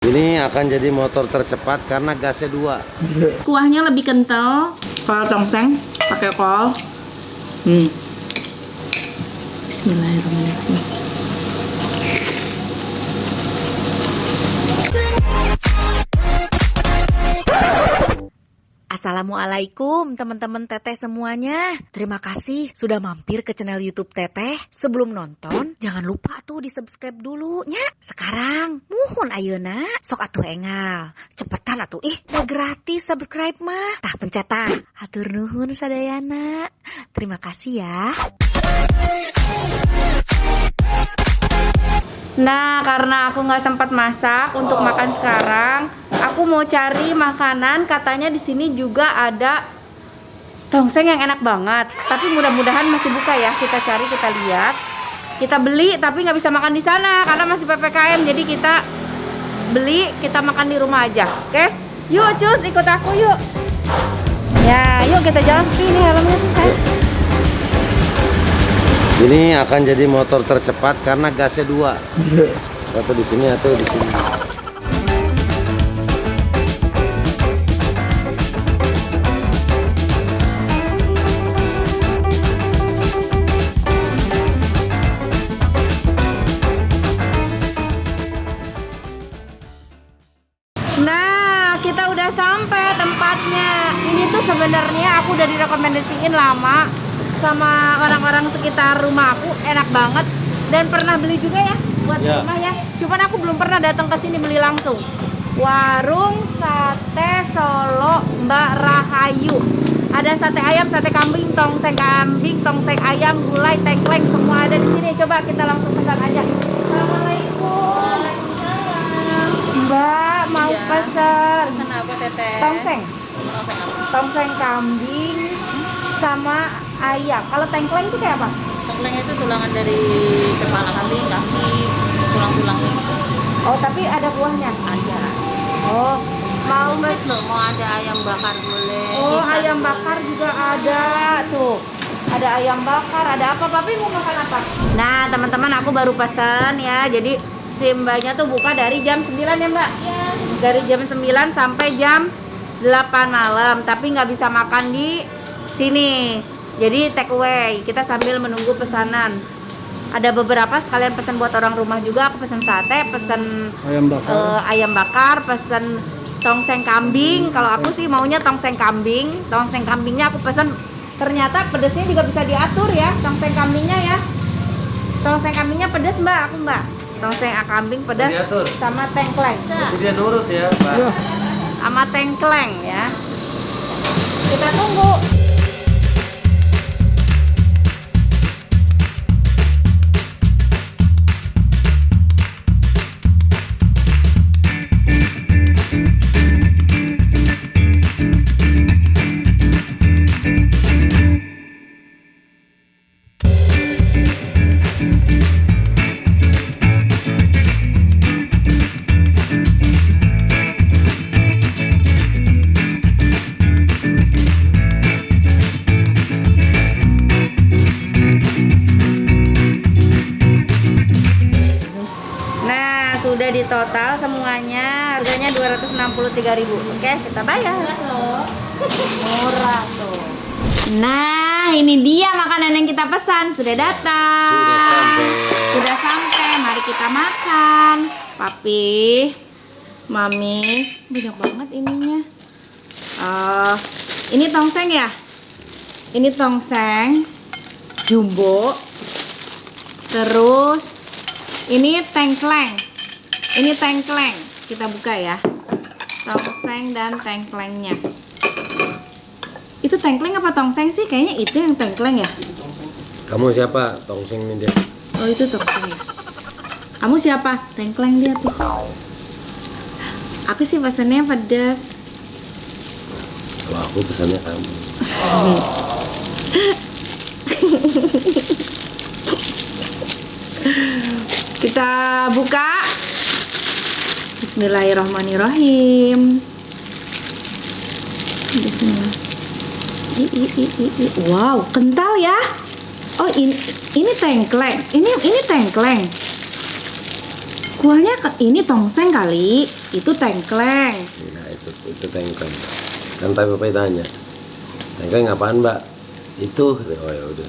Ini akan jadi motor tercepat karena gasnya 2. Kuahnya lebih kental. Kalau tongseng pakai kol. Bismillahirrahmanirrahim. Assalamualaikum teman-teman Teteh semuanya. Terima kasih sudah mampir ke channel YouTube Teteh. Sebelum nonton, jangan lupa tuh di-subscribe dulu nya. Sekarang, muhun ayeuna, sok atuh engal. Cepetan atuh, udah gratis subscribe mah. Tah pencet tah. Hatur nuhun sadayana. Terima kasih ya. Nah, karena aku nggak sempat masak untuk makan sekarang, aku mau cari makanan. Katanya di sini juga ada tongseng yang enak banget. Tapi mudah-mudahan masih buka ya. Kita cari, kita lihat. Kita beli, tapi nggak bisa makan di sana karena masih PPKM. Jadi kita beli, kita makan di rumah aja. Oke? Yuk, cus, ikut aku yuk. Ya, yuk kita jalan. Ini helmnya tuh saya. Ini akan jadi motor tercepat karena gasnya 2. Satu di sini, atau di sini. Nah, kita udah sampai tempatnya. Ini tuh sebenarnya aku udah direkomendasiin lama sama orang-orang sekitar rumah aku, enak banget dan pernah beli juga ya buat rumah ya. Cuman aku belum pernah datang ke sini beli langsung. Warung Sate Solo Mbak Rahayu. Ada sate ayam, sate kambing, tongseng ayam, gulai, tengkleng, semua ada di sini. Coba kita langsung pesan aja. Assalamualaikum. Mbak mau pesan apa Teteh? tongseng. Tongseng kambing sama ayam. Kalau tengkleng itu kayak apa? Tengkleng itu tulangan dari kepala kambing, kaki, tulang-tulangnya. Oh, tapi ada kuahnya. Ada. Oh, mau Komplit loh, mau ada ayam bakar boleh. Oh, ikan ayam boleh. bakar juga ada tuh. Ada ayam bakar, ada apa? Papi mau makan apa? Nah, teman-teman aku baru pesan ya. Jadi si mbaknya tuh buka dari jam 9 ya, Mbak? Iya. Dari jam 9 sampai jam 8 malam. Tapi nggak bisa makan di sini. Jadi take away. Kita sambil menunggu pesanan. Ada beberapa sekalian pesan buat orang rumah juga. Aku pesan sate, pesan ayam bakar, pesan tongseng kambing. Kalau aku sih maunya tongseng kambing. Tongseng kambingnya aku pesan. Ternyata pedesnya juga bisa diatur ya, tongseng kambingnya ya. Tongseng kambingnya pedes Mbak, aku Mbak. Tongseng kambing pedas diatur? sama tengkleng. Jadi dia nurut ya, Pak. Sama tengkleng ya. Kita tunggu. Sudah di total semuanya harganya 263.000. Oke, kita bayar. Murah tuh. Nah, ini dia makanan yang kita pesan sudah datang. Sudah sampai. Mari kita makan. Papi, Mami, banyak banget ininya. Ini tongseng ya? Ini tongseng jumbo. Terus ini tengkleng. Ini tengkleng, kita buka ya. Tongseng dan tengklengnya. Itu tengkleng apa tongseng sih? Kayaknya itu yang tengkleng ya. Kamu siapa? Tongseng ini dia. Oh, itu tongseng ya. Kamu siapa? Tengkleng dia tuh. Aku sih pesannya pedas. Kalau aku pesannya kamu. Kita buka. Bismillahirrahmanirrahim. Bismillah. Wow, kental ya. Oh, ini tengkleng. Ini tengkleng. Kuahnya ini tongseng kali, itu tengkleng. Nah, itu tengkleng. Kan tadi Bapak tanya. Tengkleng apaan, Mbak? Itu. Oh ya udah.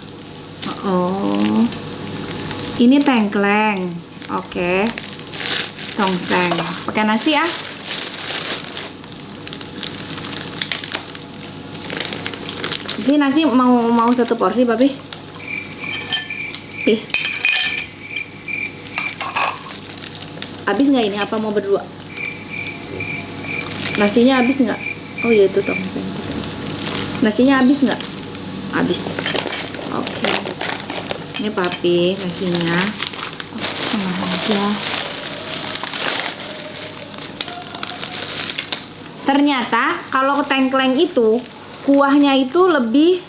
Oh. Ini tengkleng. Oke. Tongseng. Pakai nasi ya? Ini nasi mau satu porsi, Papi? Ih. Habis nggak ini? Apa mau berdua? Nasinya habis nggak? Oh iya itu tongseng. Nasinya habis nggak? Habis. Oke. Ini Papi nasinya. Setengah aja. Ternyata kalau tengkleng itu kuahnya itu lebih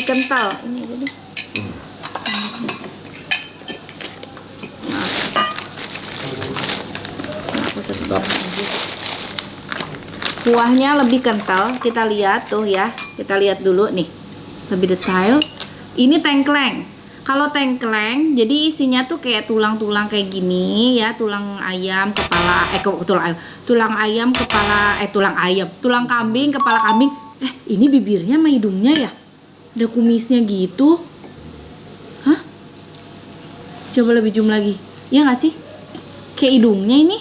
kental. Ini aja deh. Kuahnya lebih kental, kita lihat tuh ya, kita lihat dulu nih, lebih detail. Ini tengkleng. Kalau tengkleng, jadi isinya tuh kayak tulang-tulang kayak gini ya, tulang ayam, kepala, tulang kambing, kepala kambing. Ini bibirnya sama hidungnya ya, ada kumisnya gitu. Hah? Coba lebih zoom lagi, ya nggak sih? Kayak hidungnya ini.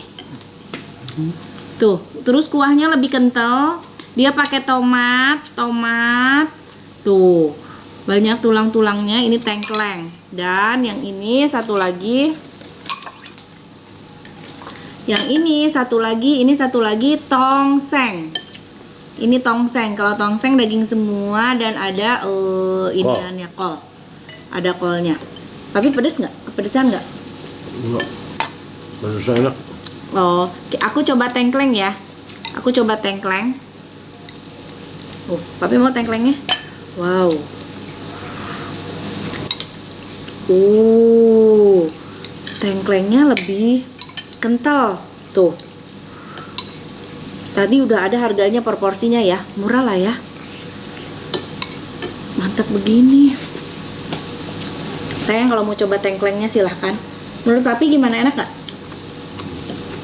Tuh, terus kuahnya lebih kental. Dia pakai tomat. Tuh, banyak tulang-tulangnya. Ini tengkleng. Dan yang ini satu lagi. Ini satu lagi tongseng. Ini tongseng. Kalau tongseng daging semua dan ada iniannya kol. Ada kolnya. Tapi pedes nggak? Kepedesan nggak? Enggak. Pedes enak. Oh, aku coba tengkleng ya. Aku coba tengkleng. Oh, Papi mau tengklengnya? Wow. Tengklengnya lebih kental. Tuh. Tadi udah ada harganya per porsinya ya. Murah lah ya. Mantap begini. Sayang kalau mau coba tengklengnya silahkan. Menurut Papi gimana, enak gak?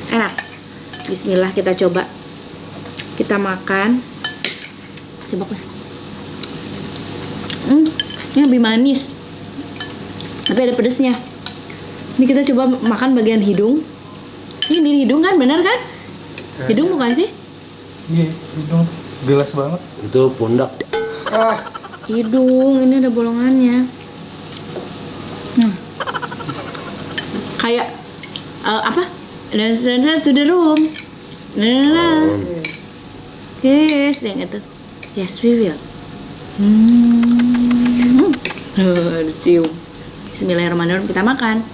Enak. Bismillah, kita coba. Kita makan. Coba ya. Ini lebih manis. Tapi ada pedesnya. Ini kita coba makan bagian hidung. Ini di hidung kan, bener kan? Hidung bukan sih? Iya, hidung jelas banget. Itu pundak. Hidung, ini ada bolongannya. Kayak apa? Dance to the room. Yes, yang itu. Yes, we will. Dicium. Bismillahirrahmanirrahim, kita makan.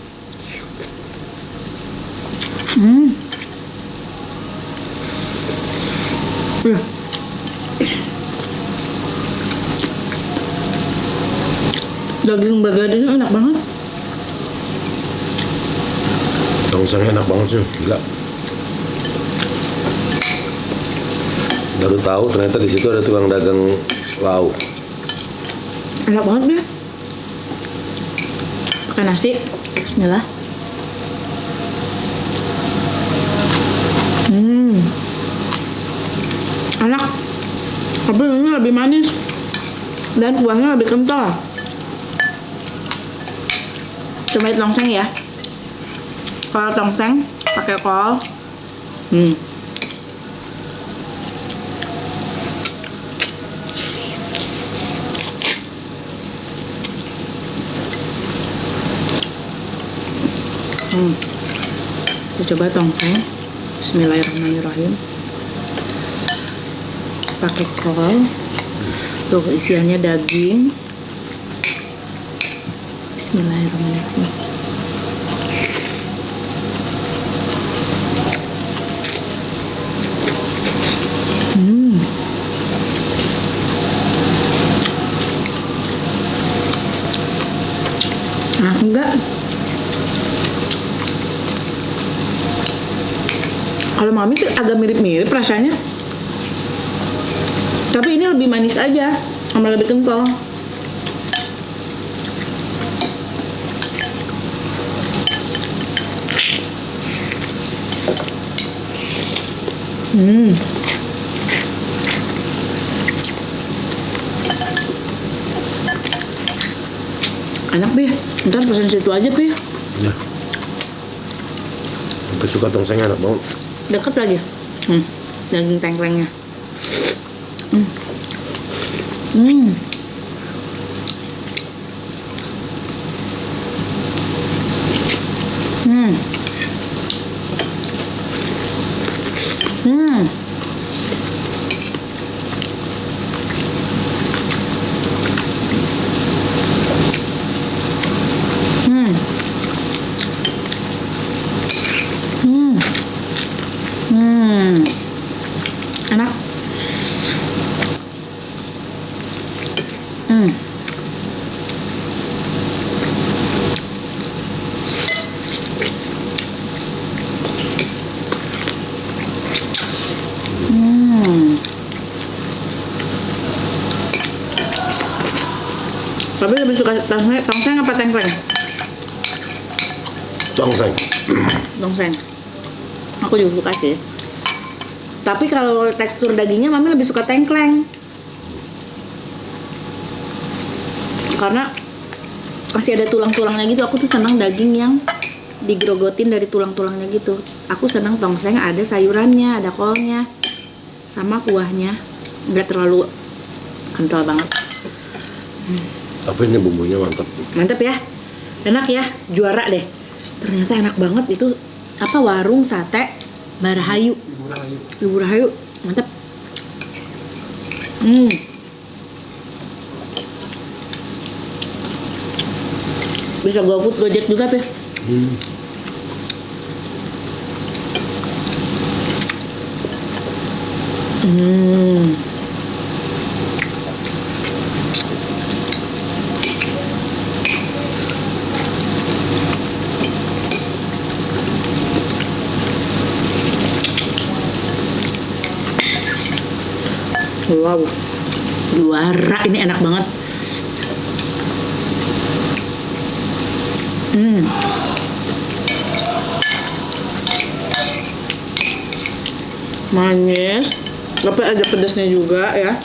Daging bagadanya enak banget. Tongseng enak banget sih, gila. Baru tahu ternyata di situ ada tukang dagang lauk. Enak banget deh. Pakai nasi. Bismillah. Enak. Tapi ini lebih manis dan kuahnya lebih kental. Coba tongseng ya. Kalau tongseng pakai kol. Kita coba tongseng. Bismillahirrahmanirrahim. Pakai kol. Tuh isiannya daging. Bismillahirrahmanirrahim. Nah, enggak. Kalau mami sih agak mirip-mirip rasanya. Tapi ini lebih manis aja, sama lebih kental. Hmm. Enak, Pi. Ntar pesen situ aja, Pi. Ya. Aku suka tongseng enak mau. Deket lagi. Daging tengklengnya. Hmm. Hmm. Hmm. Hmm. Hmm. Hmm. Enak. Hmm. Hmm. Tapi lebih suka tongseng apa tengkleng? Tongseng. Tongseng. Aku juga suka sih. Tapi kalau tekstur dagingnya Mami lebih suka tengkleng. Karena masih ada tulang-tulangnya gitu. Aku tuh senang daging yang digerogotin dari tulang-tulangnya gitu. Aku senang tongseng ada sayurannya, ada kolnya, sama kuahnya. Nggak terlalu kental banget. Tapi ini bumbunya mantap. Mantap ya. Enak ya, juara deh. Ternyata enak banget itu apa warung sate Mbak Rahayu. Ibu Rahayu. Mantap. Bisa GoFood, Gojek juga, Pi. Wow, juara, ini enak banget. Manis, tapi ada pedasnya juga ya.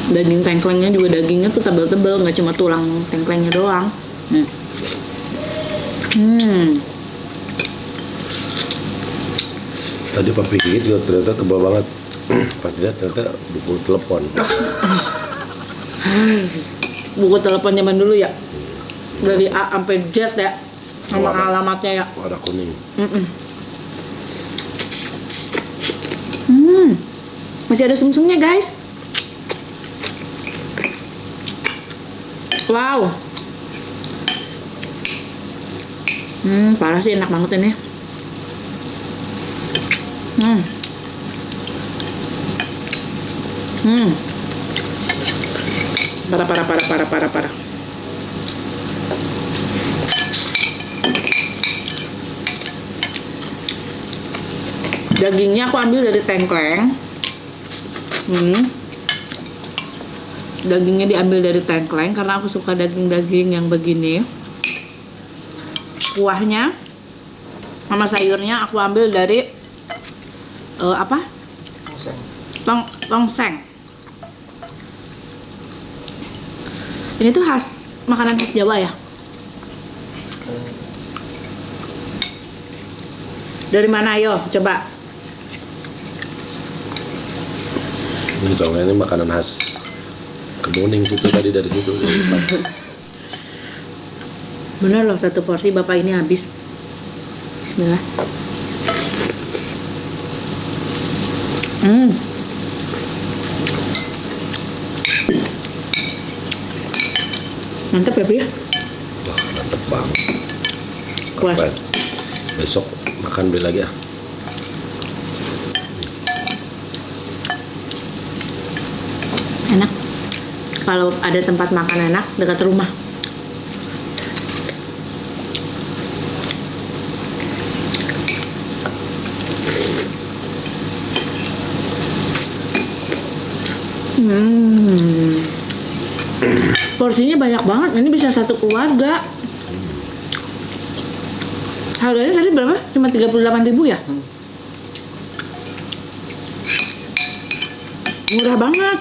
Daging tengklengnya juga dagingnya tuh tebal-tebal, nggak cuma tulang tengklengnya doang. Tadi papi gigit juga ternyata tebal banget. Pas dilihat ternyata buku telepon. Buku telepon zaman dulu ya, dari A sampai Z ya, sama alamatnya ya. Warna kuning. Masih ada sumsumnya guys. Wow. Parah sih, enak banget ini. Parah. Dagingnya aku ambil dari tengkleng. Dagingnya diambil dari tengkleng karena aku suka daging-daging yang begini. Kuahnya sama sayurnya aku ambil dari apa? Tongseng. Ini tuh makanan khas Jawa ya? Dari mana, ayo coba? Ini coba, ini makanan khas Kemuning situ tadi, dari situ. Bener loh, satu porsi bapak ini habis. Bismillah. Mantap ya, Bri? Wah, mantap banget. Puas. Keren. Besok makan beli lagi ya. Enak. Kalau ada tempat makan enak dekat rumah. Porsinya banyak banget. Ini bisa satu keluarga. Harganya tadi berapa? Cuma 38.000 ya? Murah banget.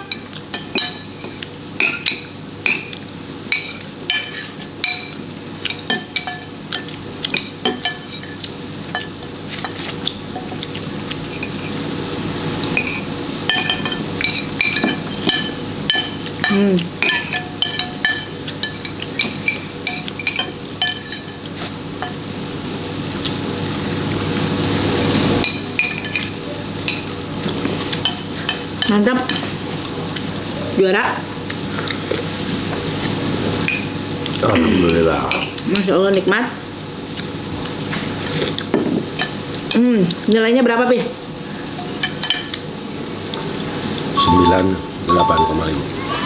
Mantap. Juara. Alhamdulillah. Masya Allah nikmat. Nilainya berapa, Pi? 98,5.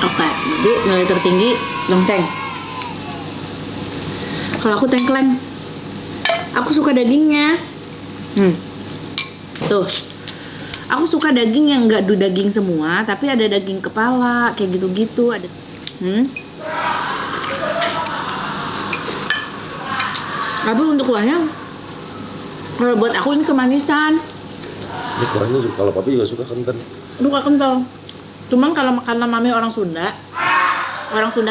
Oke, jadi nilai tertinggi tongseng. Kalau aku tengkleng. Aku suka dagingnya. Tuh. Aku suka daging yang nggak daging semua, tapi ada daging kepala, kayak gitu-gitu. Ada. Tapi untuk kuahnya, kalau buat aku ini kemanisan. Ini kuahnya juga, kalau papi juga suka kental. Suka kental. Cuman kalau karena mami orang Sunda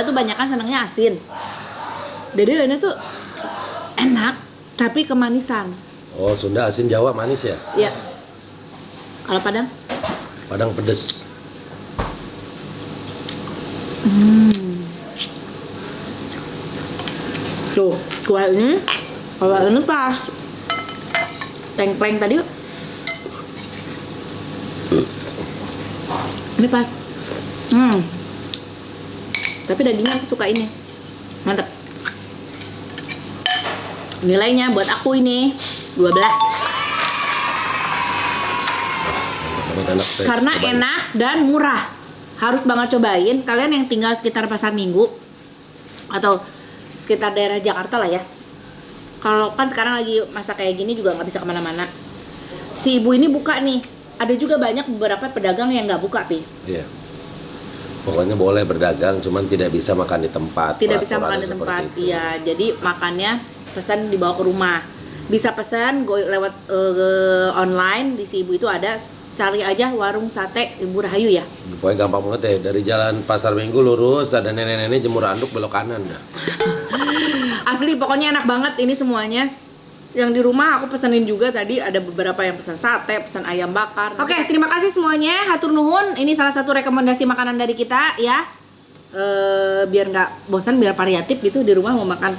tuh banyak kan senangnya asin. Jadi ini tuh enak, tapi kemanisan. Oh, Sunda asin, Jawa manis ya? Iya. Kalau Padang? Padang pedes. Tuh, kuah ini kalau ini pas. Tengkleng tadi. Ini pas. Tapi dagingnya aku suka ini. Mantap. Nilainya buat aku ini 12. Karena enak dan murah. Harus banget cobain. Kalian yang tinggal sekitar Pasar Minggu atau sekitar daerah Jakarta lah ya. Kalau kan sekarang lagi masa kayak gini juga nggak bisa kemana-mana. Si ibu ini buka nih. Ada juga banyak beberapa pedagang yang nggak buka, Pi. Iya. Pokoknya boleh berdagang, cuman tidak bisa makan di tempat. Tidak bisa makan Peraturannya di tempat. seperti itu. Iya, jadi makannya pesan dibawa ke rumah. Bisa pesan lewat online di si ibu itu ada. Cari aja warung sate Ibu Rahayu ya. Pokoknya gampang banget ya. Dari jalan Pasar Minggu lurus, ada nenek-nenek jemur anduk belok kanan dah. Asli pokoknya enak banget ini semuanya. Yang di rumah aku pesenin juga tadi, ada beberapa yang pesan sate, pesan ayam bakar. Oke, terima kasih semuanya. Hatur nuhun. Ini salah satu rekomendasi makanan dari kita ya. Biar nggak bosan, biar variatif gitu di rumah mau makan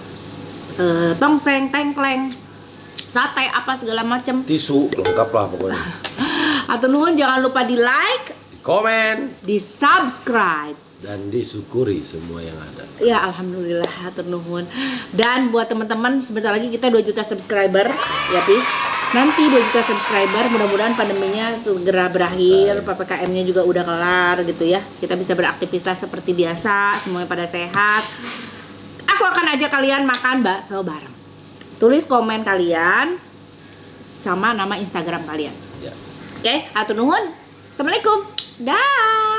tongseng, tengkleng, sate apa segala macem. Tisu lengkap lah pokoknya. Hatur nuhun, jangan lupa di like, Komen di subscribe. dan disyukuri semua yang ada. Ya alhamdulillah, hatur nuhun. Dan buat teman-teman, sebentar lagi kita 2 juta subscriber ya Pi. Nanti 2 juta subscriber, mudah-mudahan pandeminya segera berakhir, PPKM-nya juga udah kelar gitu ya. Kita bisa beraktivitas seperti biasa, semuanya pada sehat. Aku akan ajak kalian makan bakso bareng. Tulis komen kalian sama nama Instagram kalian. Ya. Oke, hatur nuhun. Assalamualaikum. Dah.